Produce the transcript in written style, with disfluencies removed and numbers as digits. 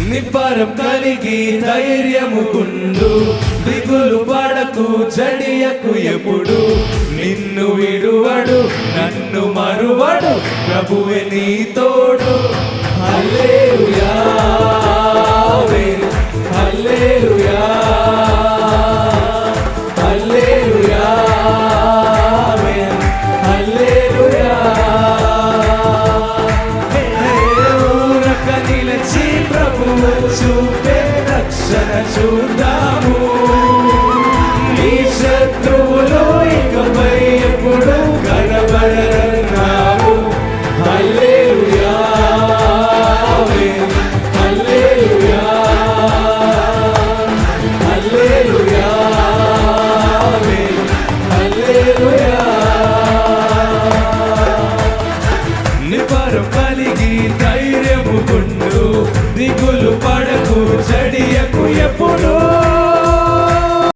నిబ్బరం కలిగి ధైర్యముకుండు, దిగులు పడకు జడియకు ఎప్పుడు. నిన్ను విడువడు నన్ను మరువడు, ప్రభువే నీ తోడు. హల్లెలూయా హల్లెలూయా హల్లెలూయా హల్లెలూయా. ఊరక నిలచి ప్రభువు చూపే రక్షణ చూద్దాము. నీ శత్రువులు ఇకపై ఎప్పుడు కనబడరన్నావు. హల్లెలూయా హల్లెలూయా హల్లెలూయా హల్లెలూయా. నిబ్బరం కలిగి ధైర్యముకుండు, దిగులు పడకు జడియకు